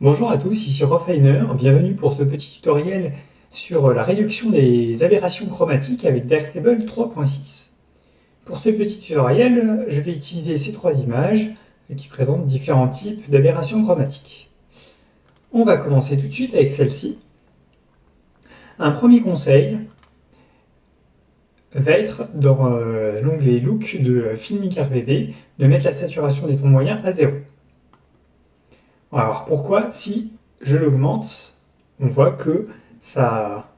Bonjour à tous, ici Refiner, bienvenue pour ce petit tutoriel sur la réduction des aberrations chromatiques avec Darktable 3.6. Pour ce petit tutoriel, je vais utiliser ces trois images qui présentent différents types d'aberrations chromatiques. On va commencer tout de suite avec celle-ci. Un premier conseil va être dans l'onglet Look de Filmic RGB de mettre la saturation des tons moyens à 0. Alors pourquoi, si je l'augmente, on voit que ça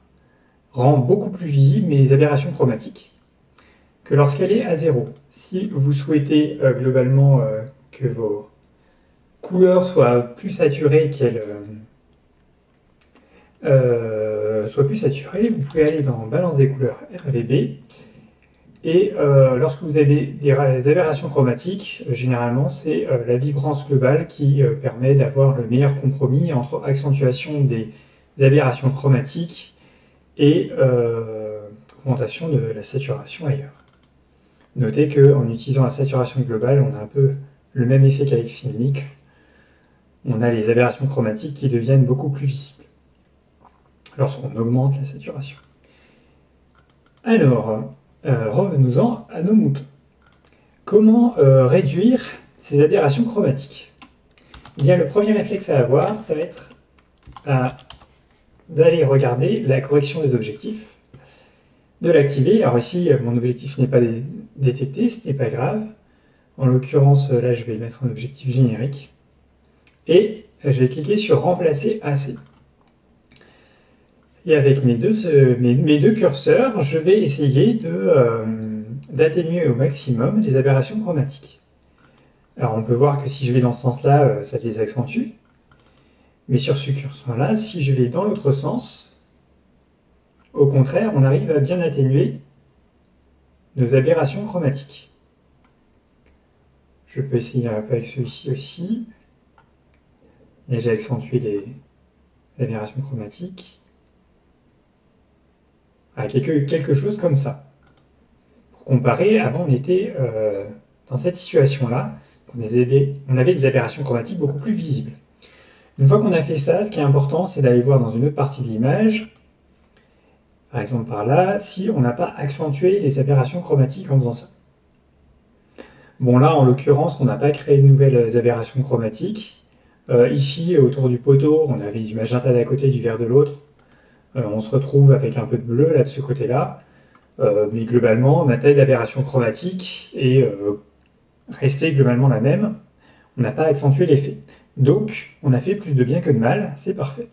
rend beaucoup plus visible mes aberrations chromatiques que lorsqu'elle est à 0. Si vous souhaitez globalement que vos couleurs soient plus saturées, vous pouvez aller dans Balance des couleurs RGB. Et lorsque vous avez des aberrations chromatiques, généralement c'est la vibrance globale qui permet d'avoir le meilleur compromis entre accentuation des aberrations chromatiques et augmentation de la saturation ailleurs. Notez qu'en utilisant la saturation globale, on a un peu le même effet qu'avec Filmic. On a les aberrations chromatiques qui deviennent beaucoup plus visibles lorsqu'on augmente la saturation. Alors, revenons-en à nos moutons. Comment réduire ces aberrations chromatiques? Eh bien, le premier réflexe à avoir, ça va être d'aller regarder la correction des objectifs, de l'activer. Alors ici, mon objectif n'est pas détecté, ce n'est pas grave. En l'occurrence, là, je vais mettre un objectif générique. Et je vais cliquer sur Remplacer AC. Et avec mes deux curseurs, je vais essayer d'atténuer au maximum les aberrations chromatiques. Alors on peut voir que si je vais dans ce sens-là, ça les accentue. Mais sur ce curseur-là, si je vais dans l'autre sens, au contraire, on arrive à bien atténuer nos aberrations chromatiques. Je peux essayer un peu avec celui-ci aussi. Et j'ai accentué les aberrations chromatiques. À quelque chose comme ça. Pour comparer, avant on était dans cette situation-là, on avait des aberrations chromatiques beaucoup plus visibles. Une fois qu'on a fait ça, ce qui est important, c'est d'aller voir dans une autre partie de l'image, par exemple par là, si on n'a pas accentué les aberrations chromatiques en faisant ça. Bon là, en l'occurrence, on n'a pas créé de nouvelles aberrations chromatiques. Ici, autour du poteau, on avait du magenta d'un côté et du vert de l'autre. On se retrouve avec un peu de bleu là de ce côté-là, mais globalement, ma taille d'aberration chromatique est restée globalement la même. On n'a pas accentué l'effet. Donc, on a fait plus de bien que de mal, c'est parfait.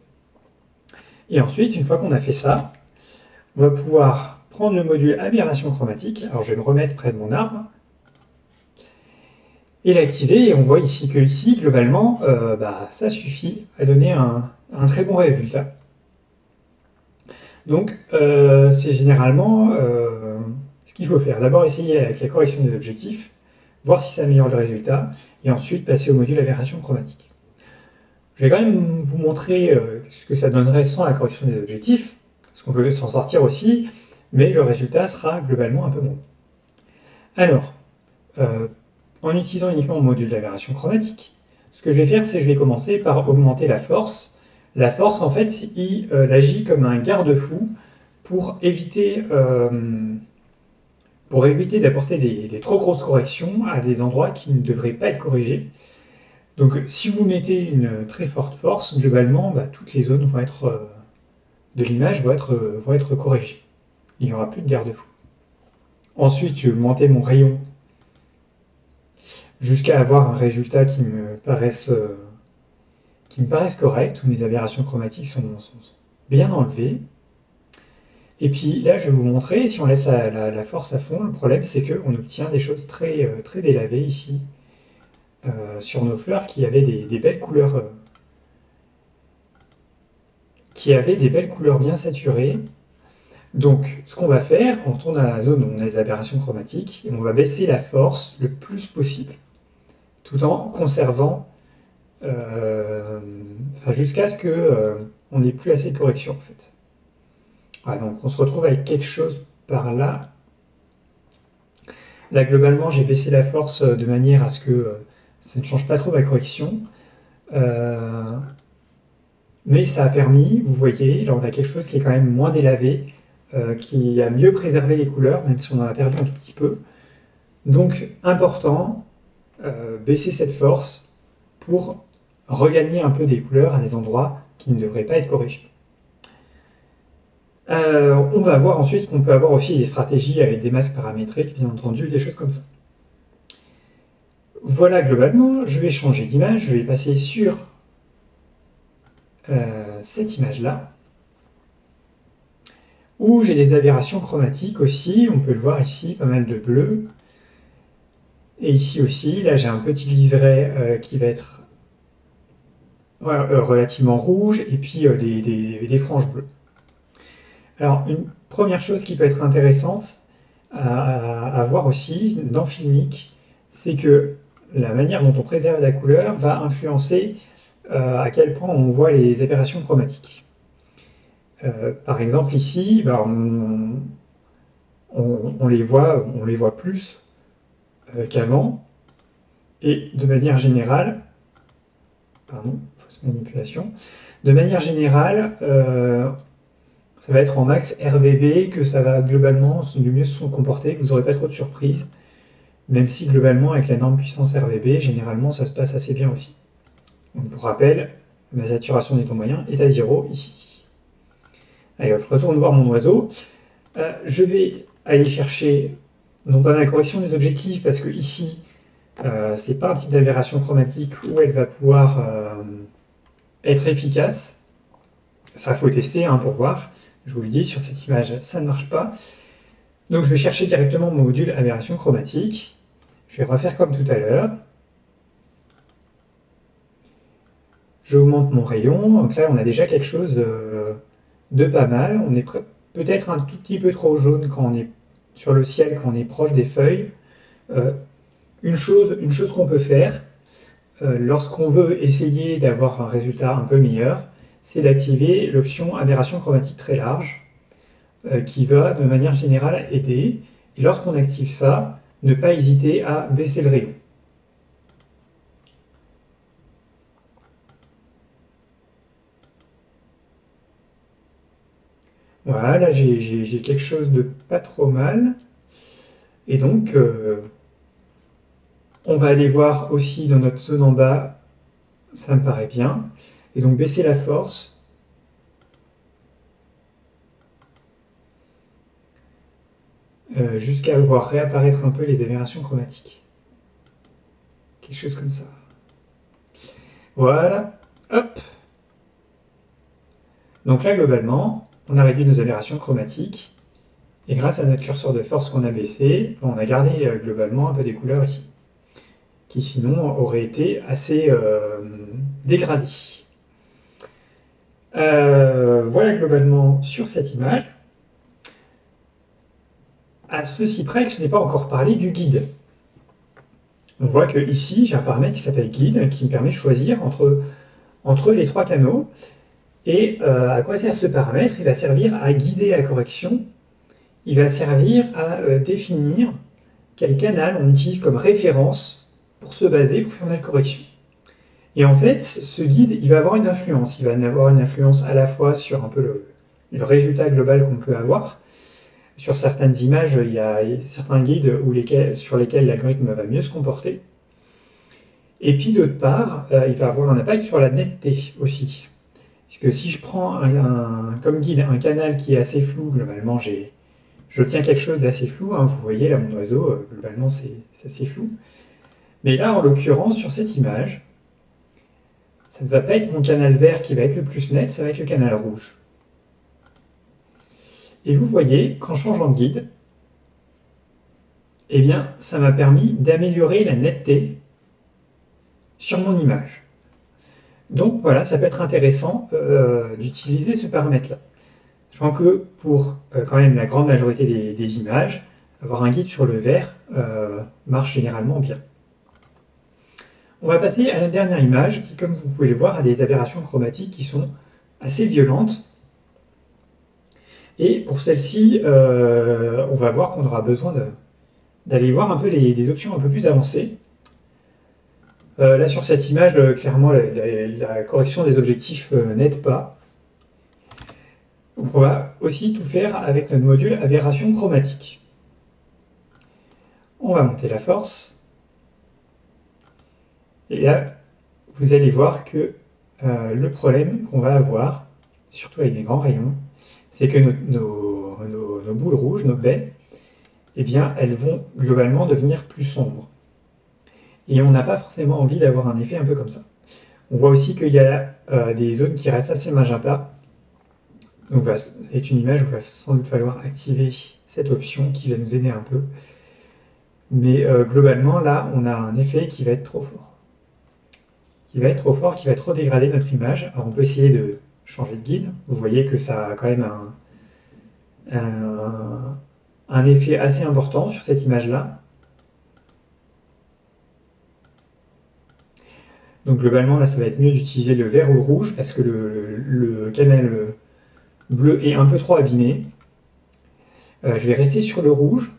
Et ensuite, une fois qu'on a fait ça, on va pouvoir prendre le module aberration chromatique. Alors, je vais me remettre près de mon arbre et l'activer. Et on voit ici que ici, globalement, ça suffit à donner un très bon résultat. Donc, c'est généralement ce qu'il faut faire. D'abord, essayer avec la correction des objectifs, voir si ça améliore le résultat, et ensuite passer au module aberration chromatique. Je vais quand même vous montrer ce que ça donnerait sans la correction des objectifs, parce qu'on peut s'en sortir aussi, mais le résultat sera globalement un peu moins. Alors, en utilisant uniquement le module d'aberration chromatique, ce que je vais faire, c'est que je vais commencer par augmenter la force. La force, en fait, il agit comme un garde-fou pour éviter d'apporter des trop grosses corrections à des endroits qui ne devraient pas être corrigés. Donc, si vous mettez une très forte force, globalement, toutes les zones de l'image vont être corrigées. Il n'y aura plus de garde-fou. Ensuite, je vais augmenter mon rayon jusqu'à avoir un résultat qui me paraisse corrects, où mes aberrations chromatiques sont bien enlevées. Et puis là, je vais vous montrer, si on laisse la force à fond, le problème c'est qu'on obtient des choses très, très délavées ici, sur nos fleurs qui avaient des belles couleurs, bien saturées. Donc, ce qu'on va faire, on retourne à la zone où on a les aberrations chromatiques, et on va baisser la force le plus possible, tout en conservant jusqu'à ce qu'on n'ait plus assez de correction en fait. Voilà, donc on se retrouve avec quelque chose par là. Là globalement j'ai baissé la force de manière à ce que ça ne change pas trop ma correction. mais ça a permis, vous voyez, là on a quelque chose qui est quand même moins délavé, qui a mieux préservé les couleurs, même si on en a perdu un tout petit peu. Donc important, baisser cette force pour regagner un peu des couleurs à des endroits qui ne devraient pas être corrigés. On va voir ensuite qu'on peut avoir aussi des stratégies avec des masques paramétriques, bien entendu, des choses comme ça. Voilà globalement, je vais changer d'image, je vais passer sur cette image-là, où j'ai des aberrations chromatiques aussi, on peut le voir ici, pas mal de bleu. Et ici aussi, là j'ai un petit liseré qui va être relativement rouge, et puis des franges bleues. Alors, une première chose qui peut être intéressante à voir aussi dans Filmic, c'est que la manière dont on préserve la couleur va influencer à quel point on voit les aberrations chromatiques. Par exemple, ici, on les voit plus qu'avant, et de manière générale, pardon, fausse manipulation, de manière générale, ça va être en max RVB que ça va globalement du mieux se comporter, que vous n'aurez pas trop de surprises, même si globalement avec la norme puissance RVB, généralement ça se passe assez bien aussi. Donc pour rappel, ma saturation des tons moyens est à 0 ici. Allez hop, je retourne voir mon oiseau. Je vais aller chercher, non pas la correction des objectifs, parce que ici, c'est pas un type d'aberration chromatique où elle va pouvoir être efficace. Ça faut tester pour voir. Je vous le dis, sur cette image, ça ne marche pas. Donc je vais chercher directement mon module aberration chromatique. Je vais refaire comme tout à l'heure. J'augmente mon rayon. Donc là, on a déjà quelque chose de pas mal. On est peut-être un tout petit peu trop jaune quand on est sur le ciel, quand on est proche des feuilles. Une chose qu'on peut faire, lorsqu'on veut essayer d'avoir un résultat un peu meilleur, c'est d'activer l'option aberration chromatique très large, qui va de manière générale aider. Et lorsqu'on active ça, ne pas hésiter à baisser le rayon. Voilà, là j'ai quelque chose de pas trop mal. Et donc, on va aller voir aussi dans notre zone en bas, ça me paraît bien. Et donc baisser la force. Jusqu'à voir réapparaître un peu les aberrations chromatiques. Quelque chose comme ça. Voilà, hop. Donc là, globalement, on a réduit nos aberrations chromatiques. Et grâce à notre curseur de force qu'on a baissé, on a gardé globalement un peu des couleurs ici, qui sinon auraient été assez dégradées. Voilà globalement sur cette image. À ceci près que je n'ai pas encore parlé du guide. On voit que ici j'ai un paramètre qui s'appelle guide, qui me permet de choisir entre les trois canaux. Et à quoi sert ce paramètre? Il va servir à guider la correction. Il va servir à définir quel canal on utilise comme référence pour se baser, pour faire notre correction. Et en fait, ce guide, il va avoir une influence. Il va avoir une influence à la fois sur un peu le résultat global qu'on peut avoir. Sur certaines images, il y a certains guides sur lesquels l'algorithme va mieux se comporter. Et puis d'autre part, il va avoir un impact sur la netteté aussi. Puisque si je prends comme guide un canal qui est assez flou, globalement j'obtiens quelque chose d'assez flou. Vous voyez là mon oiseau, globalement c'est assez flou. Mais là en l'occurrence sur cette image, ça ne va pas être mon canal vert qui va être le plus net, ça va être le canal rouge. Et vous voyez qu'en changeant de guide, eh bien, ça m'a permis d'améliorer la netteté sur mon image. Donc voilà, ça peut être intéressant d'utiliser ce paramètre-là. Je crois que pour quand même la grande majorité des images, avoir un guide sur le vert marche généralement bien. On va passer à la dernière image qui, comme vous pouvez le voir, a des aberrations chromatiques qui sont assez violentes. Et pour celle-ci, on va voir qu'on aura besoin d'aller voir un peu des options un peu plus avancées. Là, sur cette image, clairement, la correction des objectifs n'aide pas. Donc, on va aussi tout faire avec notre module aberration chromatique. On va monter la force. Et là, vous allez voir que le problème qu'on va avoir, surtout avec des grands rayons, c'est que nos boules rouges, nos baies, eh bien, elles vont globalement devenir plus sombres. Et on n'a pas forcément envie d'avoir un effet un peu comme ça. On voit aussi qu'il y a des zones qui restent assez magenta. Donc c'est une image où il va sans doute falloir activer cette option qui va nous aider un peu. Mais globalement, là, on a un effet qui va être trop fort. Qui va trop dégrader notre image. Alors on peut essayer de changer de guide. Vous voyez que ça a quand même un effet assez important sur cette image-là. Donc globalement, là, ça va être mieux d'utiliser le vert ou le rouge parce que le canal bleu est un peu trop abîmé. Je vais rester sur le rouge.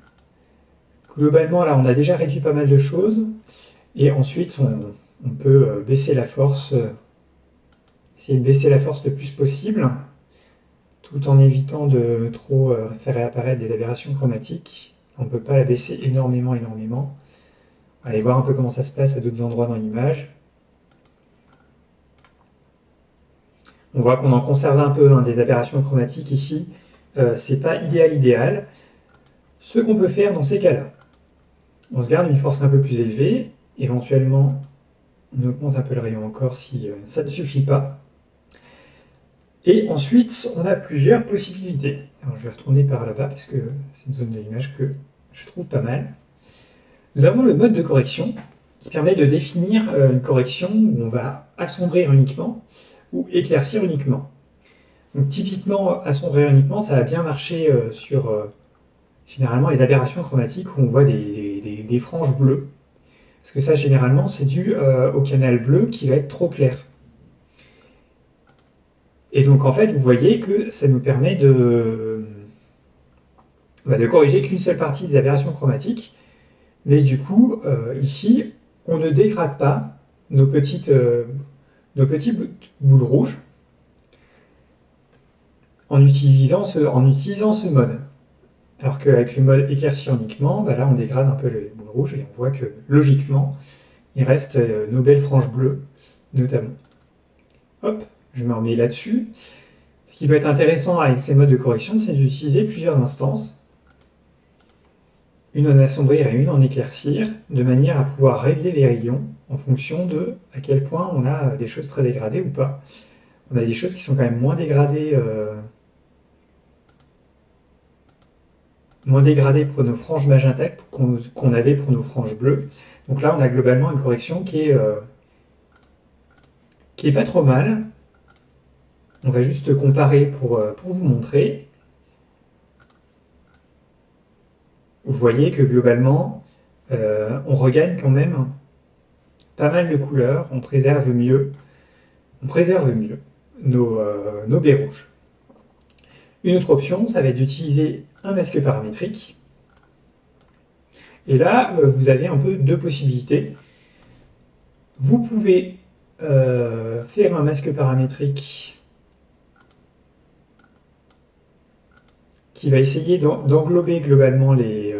Globalement, là, on a déjà réduit pas mal de choses. Et ensuite, on peut baisser la force, essayer de baisser la force le plus possible, tout en évitant de trop faire réapparaître des aberrations chromatiques. On ne peut pas la baisser énormément. On va aller voir un peu comment ça se passe à d'autres endroits dans l'image. On voit qu'on en conserve un peu des aberrations chromatiques ici. C'est pas idéal. Ce qu'on peut faire dans ces cas-là, on se garde une force un peu plus élevée. Éventuellement, on augmente un peu le rayon encore si ça ne suffit pas. Et ensuite, on a plusieurs possibilités. Alors, je vais retourner par là-bas parce que c'est une zone de l'image que je trouve pas mal. Nous avons le mode de correction qui permet de définir une correction où on va assombrir uniquement ou éclaircir uniquement. Donc typiquement, assombrir uniquement, ça a bien marché sur généralement les aberrations chromatiques où on voit des franges bleues. Parce que ça, généralement, c'est dû au canal bleu qui va être trop clair. Et donc, en fait, vous voyez que ça nous permet de corriger qu'une seule partie des aberrations chromatiques. Mais du coup, ici, on ne dégrade pas nos petites boules rouges en utilisant ce mode. Alors qu'avec le mode éclaircir uniquement, là on dégrade un peu les boules rouges et on voit que logiquement, il reste nos belles franges bleues, notamment. Hop, je me remets là-dessus. Ce qui peut être intéressant avec ces modes de correction, c'est d'utiliser plusieurs instances. Une en assombrir et une en éclaircir, de manière à pouvoir régler les rayons en fonction de à quel point on a des choses très dégradées ou pas. On a des choses qui sont quand même moins dégradées pour nos franges magenta qu'on avait pour nos franges bleues. Donc là, on a globalement une correction qui est pas trop mal. On va juste comparer pour vous montrer. Vous voyez que globalement, on regagne quand même pas mal de couleurs, on préserve mieux nos baies rouges. Une autre option, ça va être d'utiliser un masque paramétrique. Et là, vous avez un peu deux possibilités. Vous pouvez faire un masque paramétrique qui va essayer d'englober globalement les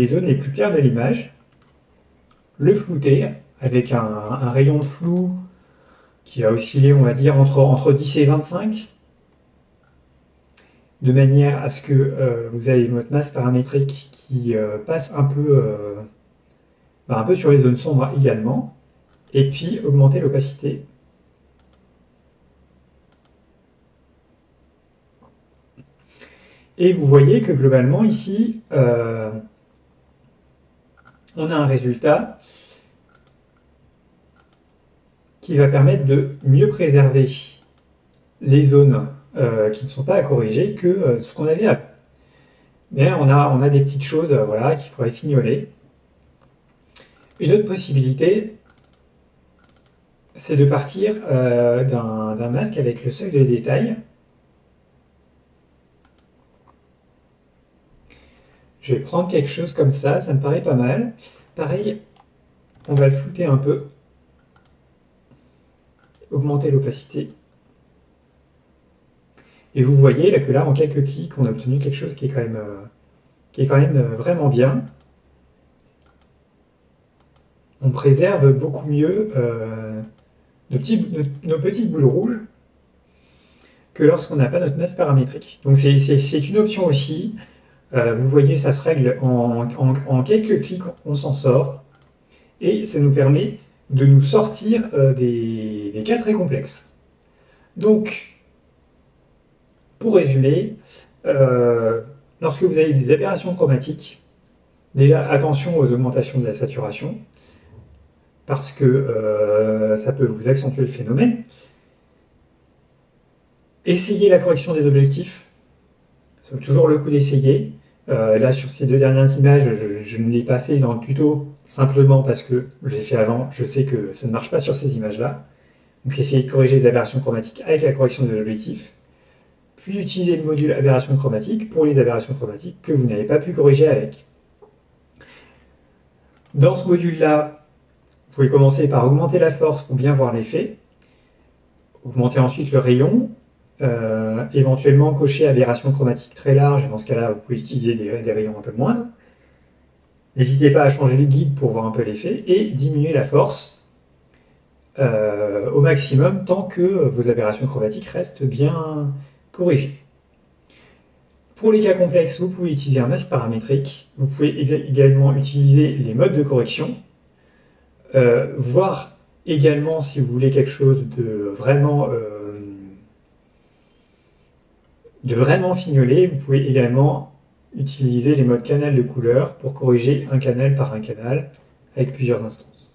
zones les plus claires de l'image, le flouter avec un rayon de flou qui va osciller, on va dire, entre 10 et 25, de manière à ce que vous avez votre masque paramétrique qui passe un peu sur les zones sombres également, et puis augmenter l'opacité. Et vous voyez que globalement ici, on a un résultat qui va permettre de mieux préserver les zones qui ne sont pas à corriger que ce qu'on avait avant. Mais on a des petites choses voilà, qu'il faudrait fignoler. Une autre possibilité, c'est de partir d'un masque avec le seuil de détail. Je vais prendre quelque chose comme ça me paraît pas mal. Pareil, on va le flouter un peu, augmenter l'opacité. Et vous voyez là, que là, en quelques clics, on a obtenu quelque chose qui est quand même vraiment bien. On préserve beaucoup mieux nos petites boules rouges que lorsqu'on n'a pas notre masse paramétrique. Donc c'est une option aussi. Vous voyez, ça se règle en quelques clics, on s'en sort. Et ça nous permet de nous sortir des cas très complexes. Donc, pour résumer, lorsque vous avez des aberrations chromatiques, déjà attention aux augmentations de la saturation, parce que ça peut vous accentuer le phénomène. Essayez la correction des objectifs. C'est toujours le coup d'essayer. Là, sur ces 2 dernières images, je ne l'ai pas fait dans le tuto, simplement parce que je l'ai fait avant. Je sais que ça ne marche pas sur ces images-là. Donc, essayez de corriger les aberrations chromatiques avec la correction des objectifs. Puis, utilisez le module aberration chromatique pour les aberrations chromatiques que vous n'avez pas pu corriger avec. Dans ce module-là, vous pouvez commencer par augmenter la force pour bien voir l'effet. Augmenter ensuite le rayon. Éventuellement cocher aberration chromatique très large, et dans ce cas-là, vous pouvez utiliser des rayons un peu moindres. N'hésitez pas à changer les guides pour voir un peu l'effet, et diminuer la force au maximum tant que vos aberrations chromatiques restent bien corrigées. Pour les cas complexes, vous pouvez utiliser un masque paramétrique, vous pouvez également utiliser les modes de correction, voir également si vous voulez quelque chose de vraiment fignolé, vous pouvez également utiliser les modes canal de couleur pour corriger un canal par un canal avec plusieurs instances.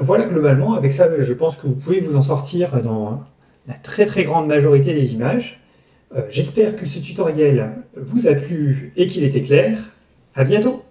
Voilà globalement, avec ça je pense que vous pouvez vous en sortir dans la très grande majorité des images. J'espère que ce tutoriel vous a plu et qu'il était clair. À bientôt!